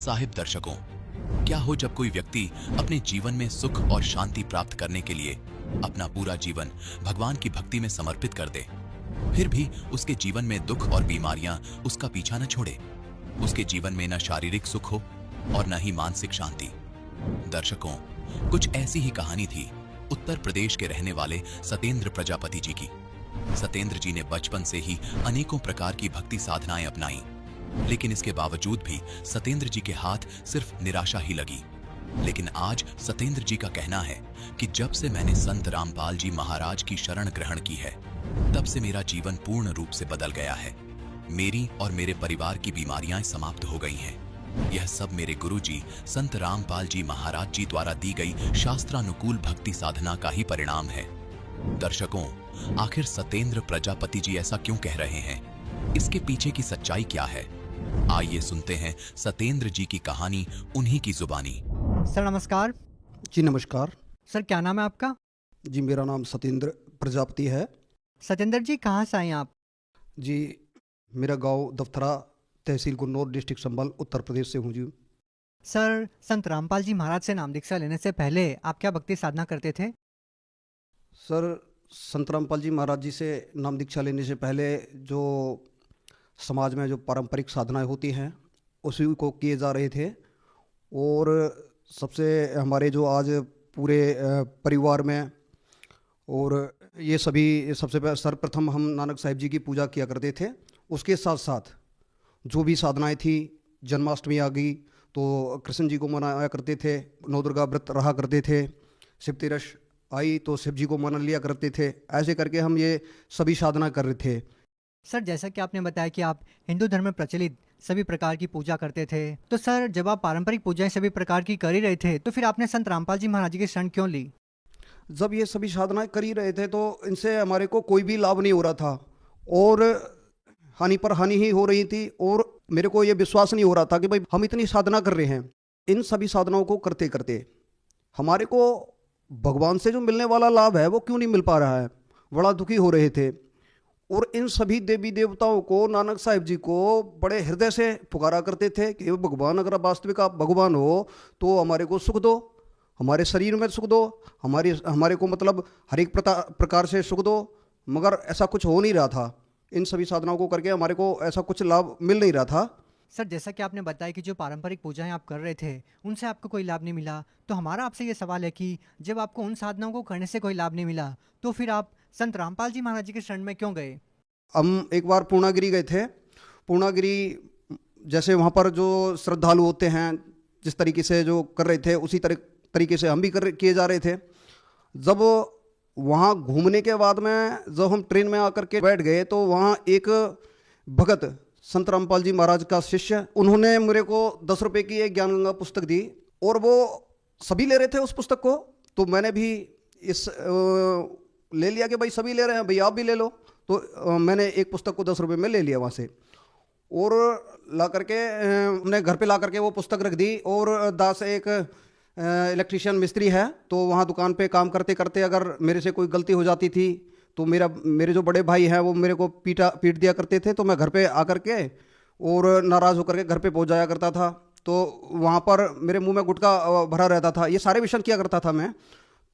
साहिब दर्शकों, क्या हो जब कोई व्यक्ति अपने जीवन में सुख और शांति प्राप्त करने के लिए अपना पूरा जीवन भगवान की भक्ति में समर्पित कर दे, फिर भी उसके जीवन में दुख और बीमारियां उसका पीछा न छोड़े। उसके जीवन में न शारीरिक सुख हो और न ही मानसिक शांति। दर्शकों, कुछ ऐसी ही कहानी थी उत्तर प्रदेश के रहने वाले सत्येंद्र प्रजापति जी की। सत्येंद्र जी ने बचपन से ही अनेकों प्रकार की भक्ति साधनाएं अपनाई, लेकिन इसके बावजूद भी सत्येंद्र जी के हाथ सिर्फ निराशा ही लगी। लेकिन आज सत्येंद्र जी का कहना है कि जब से मैंने संत रामपाल जी महाराज की शरण ग्रहण की है, तब से मेरा जीवन पूर्ण रूप से बदल गया है। मेरी और मेरे परिवार की बीमारियां समाप्त हो गई हैं। यह सब मेरे गुरुजी संत रामपाल जी महाराज जी द्वारा दी गई शास्त्रानुकूल भक्ति साधना का ही परिणाम है। दर्शकों, आखिर सत्येंद्र प्रजापति जी ऐसा क्यों कह रहे हैं? इसके पीछे की सच्चाई क्या है? आइए सुनते हैं सत्येंद्र जी की कहानी उन्हीं की जुबानी। सर नमस्कार। जी नमस्कार। सर क्या नाम है आपका? जी मेरा नाम सत्येंद्र प्रजापति है। सत्येंद्र जी कहाँ से आए आप? जी मेरा गांव दफ्तरा, तहसील गुन्नौर, डिस्ट्रिक्ट संभल, उत्तर प्रदेश से हूँ जी। सर संत रामपाल जी महाराज से नाम दीक्षा लेने से पहले आप क्या भक्ति साधना करते थे? सर संत रामपाल जी महाराज जी से नाम दीक्षा लेने से पहले जो समाज में जो पारंपरिक साधनाएं होती हैं उसी को किए जा रहे थे। और सबसे हमारे जो आज पूरे परिवार में और ये सभी सबसे सर्वप्रथम हम नानक साहिब जी की पूजा किया करते थे। उसके साथ साथ जो भी साधनाएं थी, जन्माष्टमी आ गई तो कृष्ण जी को मनाया करते थे, नवदुर्गा व्रत रहा करते थे, शिव तेरस आई तो शिव जी को मना लिया करते थे। ऐसे करके हम ये सभी साधना कर रहे थे। सर जैसा कि आपने बताया कि आप हिंदू धर्म में प्रचलित सभी प्रकार की पूजा करते थे, तो सर जब आप पारंपरिक पूजाएं सभी प्रकार की कर ही रहे थे तो फिर आपने संत रामपाल जी महाराज जी की शरण क्यों ली? जब ये सभी साधनाएं कर ही रहे थे तो इनसे हमारे को कोई भी लाभ नहीं हो रहा था और हानि पर हानि ही हो रही थी। और मेरे को ये विश्वास नहीं हो रहा था कि भाई हम इतनी साधना कर रहे हैं, इन सभी साधनाओं को करते करते हमारे को भगवान से जो मिलने वाला लाभ है वो क्यों नहीं मिल पा रहा है। बड़ा दुखी हो रहे थे। और इन सभी देवी देवताओं को, नानक साहिब जी को बड़े हृदय से पुकारा करते थे कि भगवान अगर वास्तविक आप भगवान हो तो हमारे को सुख दो, हमारे शरीर में सुख दो, हमारे को मतलब हर एक प्रकार से सुख दो। मगर ऐसा कुछ हो नहीं रहा था। इन सभी साधनाओं को करके हमारे को ऐसा कुछ लाभ मिल नहीं रहा था। सर जैसा कि आपने बताया कि जो पारंपरिक पूजाएं आप कर रहे थे उनसे आपको कोई लाभ नहीं मिला, तो हमारा आपसे ये सवाल है कि जब आपको उन साधनाओं को करने से कोई लाभ नहीं मिला तो फिर आप संत रामपाल जी महाराज जी के शरण में क्यों गए? हम एक बार पूर्णागिरी गए थे। पूर्णागिरी जैसे वहाँ पर जो श्रद्धालु होते हैं जिस तरीके से जो कर रहे थे उसी तरीके से हम भी किए जा रहे थे। जब वहाँ घूमने के बाद में जब हम ट्रेन में आकर के बैठ गए तो वहाँ एक भगत संत रामपाल जी महाराज का शिष्य, उन्होंने मेरे को 10 रुपये की एक ज्ञान गंगा पुस्तक दी और वो सभी ले रहे थे उस पुस्तक को। तो मैंने भी इस ले लिया कि भाई सभी ले रहे हैं, भाई आप भी ले लो। तो मैंने एक पुस्तक को 10 रुपये में ले लिया वहाँ से और ला करके हमने घर पे ला करके वो पुस्तक रख दी। और दास एक इलेक्ट्रीशियन मिस्त्री है, तो वहाँ दुकान पे काम करते करते अगर मेरे से कोई गलती हो जाती थी तो मेरे जो बड़े भाई हैं वो मेरे को पीट दिया करते थे। तो मैं घर पे आकर के और नाराज़ होकर के घर पे पहुँच जाया करता था। तो वहाँ पर मेरे मुंह में गुटखा भरा रहता था। ये सारे विषय किया करता था मैं।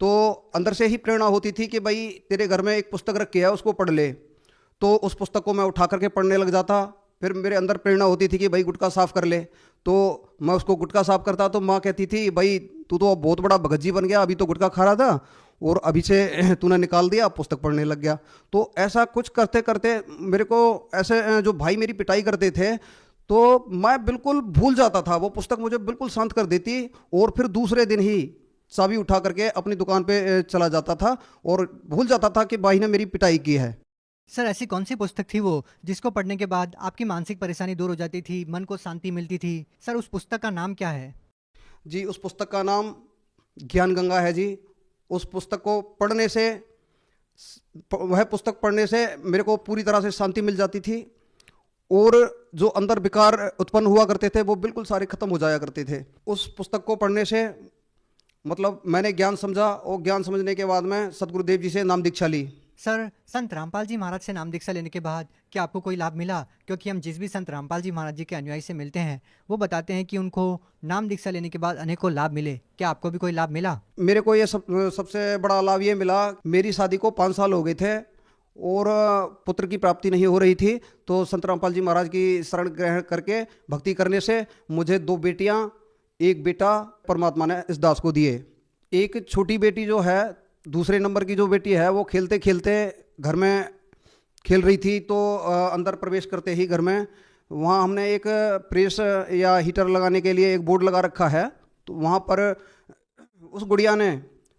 तो अंदर से ही प्रेरणा होती थी कि भाई तेरे घर में एक पुस्तक रखी है, उसको पढ़ ले। तो उस पुस्तक को मैं उठा करके पढ़ने लग जाता। फिर मेरे अंदर प्रेरणा होती थी कि भाई गुटखा साफ़ कर ले। तो मैं उसको गुटखा साफ़ करता तो माँ कहती थी भाई तू तो बहुत बड़ा भगत जी बन गया, अभी तो गुटखा खा रहा था और अभी से तूने निकाल दिया, पुस्तक पढ़ने लग गया। तो ऐसा कुछ करते करते मेरे को ऐसे जो भाई मेरी पिटाई करते थे तो मैं बिल्कुल भूल जाता था। वो पुस्तक मुझे बिल्कुल शांत कर देती और फिर दूसरे दिन ही चाबी उठा करके अपनी दुकान पे चला जाता था और भूल जाता था कि भाई ने मेरी पिटाई की है। सर ऐसी कौन सी पुस्तक थी वो जिसको पढ़ने के बाद आपकी मानसिक परेशानी दूर हो जाती थी, मन को शांति मिलती थी? सर उस पुस्तक का नाम क्या है? जी उस पुस्तक का नाम ज्ञान गंगा है जी। उस पुस्तक को पढ़ने से, वह पुस्तक पढ़ने से मेरे को पूरी तरह से शांति मिल जाती थी और जो अंदर विकार उत्पन्न हुआ करते थे वो बिल्कुल सारे खत्म हो जाया करते थे। उस पुस्तक को पढ़ने से मतलब मैंने ज्ञान समझा और ज्ञान समझने के बाद में सतगुरुदेव जी से नाम दीक्षा ली। सर, संत रामपाल जी महाराज से नाम दीक्षा लेने के बाद क्या आपको कोई लाभ मिला? क्योंकि हम जिस भी संत रामपाल जी महाराज जी के अनुयायी से मिलते हैं, वो बताते हैं कि उनको नाम दीक्षा लेने के बाद अनेकों लाभ मिले। क्या आपको भी कोई लाभ मिला? मेरे को ये सबसे बड़ा लाभ ये मिला, मेरी शादी को 5 साल हो गए थे और पुत्र की प्राप्ति नहीं हो रही थी। तो संत रामपाल जी महाराज की शरण ग्रहण करके भक्ति करने से मुझे 2 बेटियां, 1 बेटा परमात्मा ने इस दास को दिए। एक छोटी बेटी जो है, दूसरे नंबर की जो बेटी है, वो खेलते खेलते घर में खेल रही थी, तो अंदर प्रवेश करते ही घर में वहाँ हमने एक प्रेस या हीटर लगाने के लिए एक बोर्ड लगा रखा है। तो वहाँ पर उस गुड़िया ने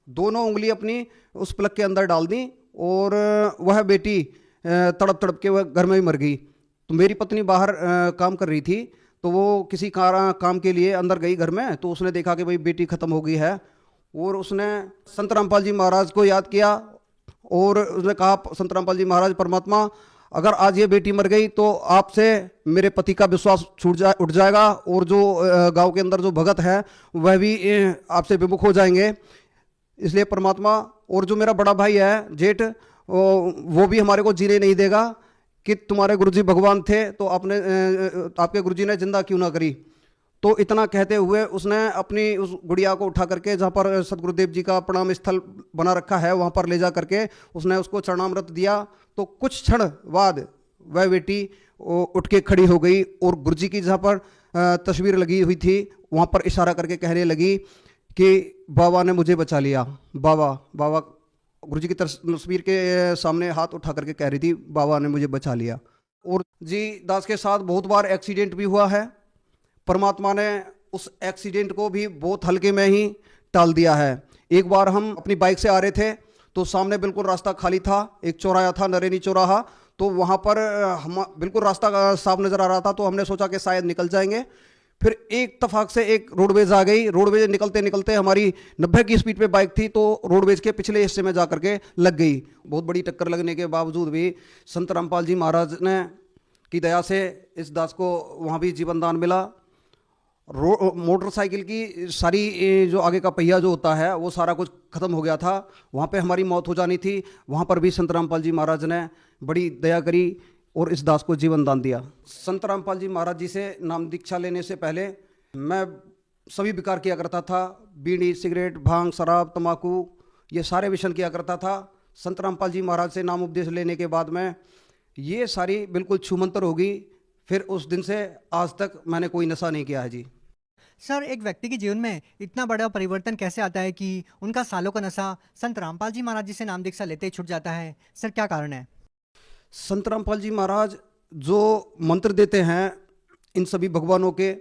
दोनों उंगली अपनी उस प्लग के अंदर डाल दी और वह बेटी तड़प तड़प के वह घर में ही मर गई। तो मेरी पत्नी बाहर काम कर रही थी, तो वो किसी काम के लिए अंदर गई घर में, तो उसने देखा कि भाई बेटी खत्म हो गई है और उसने संत रामपाल जी महाराज को याद किया और उसने कहा, संत रामपाल जी महाराज, परमात्मा, अगर आज ये बेटी मर गई तो आपसे मेरे पति का विश्वास उठ जाएगा और जो गांव के अंदर जो भगत है वह भी आपसे विमुख हो जाएंगे। इसलिए परमात्मा, और जो मेरा बड़ा भाई है जेठ, वो भी हमारे को जीने नहीं देगा कि तुम्हारे गुरुजी भगवान थे तो आपके गुरुजी ने जिंदा क्यों ना करी। तो इतना कहते हुए उसने अपनी उस गुड़िया को उठा करके, जहाँ पर सदगुरुदेव जी का प्रणाम स्थल बना रखा है, वहाँ पर ले जा करके उसने उसको चरणामृत दिया। तो कुछ क्षण बाद वह बेटी उठ के खड़ी हो गई और गुरुजी की जहाँ पर तस्वीर लगी हुई थी वहाँ पर इशारा करके कहने लगी कि बाबा ने मुझे बचा लिया। बाबा बाबा गुरुजी की तस्वीर के सामने हाथ उठा करके कह रही थी, बाबा ने मुझे बचा लिया। और जी दास के साथ बहुत बार एक्सीडेंट भी हुआ है। परमात्मा ने उस एक्सीडेंट को भी बहुत हल्के में ही टाल दिया है। एक बार हम अपनी बाइक से आ रहे थे तो सामने बिल्कुल रास्ता खाली था, एक चौराहा था, नरेनी चौराहा। तो वहाँ पर हम बिल्कुल रास्ता साफ नज़र आ रहा था, तो हमने सोचा कि शायद निकल जाएंगे। फिर एक तफाक से एक रोडवेज आ गई। रोडवेज निकलते निकलते हमारी 90 की स्पीड पे बाइक थी, तो रोडवेज के पिछले हिस्से में जा करके लग गई। बहुत बड़ी टक्कर लगने के बावजूद भी संत रामपाल जी महाराज ने की दया से इस दास को वहाँ भी जीवन दान मिला। मोटरसाइकिल की सारी जो आगे का पहिया जो होता है वो सारा कुछ खत्म हो गया था, वहाँ पे हमारी मौत हो जानी थी। वहाँ पर भी संत रामपाल जी महाराज ने बड़ी दया करी और इस दास को जीवन दान दिया। संत रामपाल जी महाराज जी से नाम दीक्षा लेने से पहले मैं सभी विकार किया करता था। बीड़ी, सिगरेट, भांग, शराब, तम्बाकू, ये सारे व्यसन किया करता था। संत रामपाल जी महाराज से नाम उपदेश लेने के बाद में ये सारी बिल्कुल छूमंतर हो गई। फिर उस दिन से आज तक मैंने कोई नशा नहीं किया है जी। सर, एक व्यक्ति के जीवन में इतना बड़ा परिवर्तन कैसे आता है कि उनका सालों का नशा संत रामपाल जी महाराज जी से नाम दीक्षा लेते ही छूट जाता है? सर, क्या कारण है? संत रामपाल जी महाराज जो मंत्र देते हैं इन सभी भगवानों के,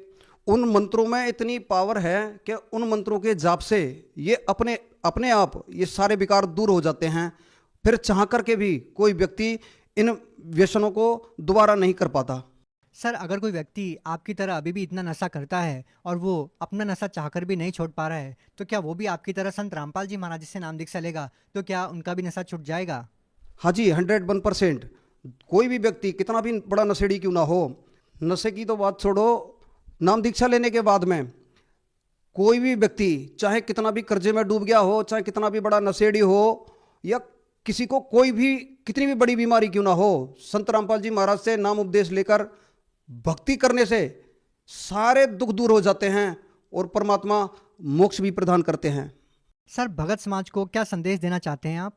उन मंत्रों में इतनी पावर है कि उन मंत्रों के जाप से ये अपने आप ये सारे विकार दूर हो जाते हैं। फिर चाह कर के भी कोई व्यक्ति इन व्यसनों को दोबारा नहीं कर पाता। सर, अगर कोई व्यक्ति आपकी तरह अभी भी इतना नशा करता है और वो अपना नशा चाहकर भी नहीं छोड़ पा रहा है, तो क्या वो भी आपकी तरह संत रामपाल जी महाराज जी से नाम दीक्षा लेगा तो क्या उनका भी नशा छूट जाएगा? हाँ जी, 101%। कोई भी व्यक्ति कितना भी बड़ा नशेड़ी क्यों ना हो, नशे की तो बात छोड़ो, नाम दीक्षा लेने के बाद में कोई भी व्यक्ति चाहे कितना भी कर्जे में डूब गया हो, चाहे कितना भी बड़ा नशेड़ी हो, या किसी को कोई भी कितनी भी बड़ी बीमारी क्यों ना हो, संत रामपाल जी महाराज से नाम उपदेश लेकर भक्ति करने से सारे दुख दूर हो जाते हैं और परमात्मा मोक्ष भी प्रदान करते हैं। सर, भगत समाज को क्या संदेश देना चाहते हैं आप?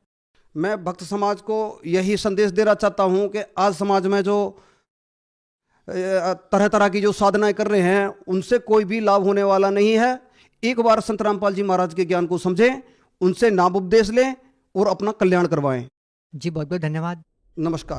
मैं भक्त समाज को यही संदेश देना चाहता हूं कि आज समाज में जो तरह तरह की जो साधनाएं कर रहे हैं उनसे कोई भी लाभ होने वाला नहीं है। एक बार संत रामपाल जी महाराज के ज्ञान को समझें, उनसे नाम उपदेश लें और अपना कल्याण करवाएं। जी, बहुत बहुत धन्यवाद। नमस्कार।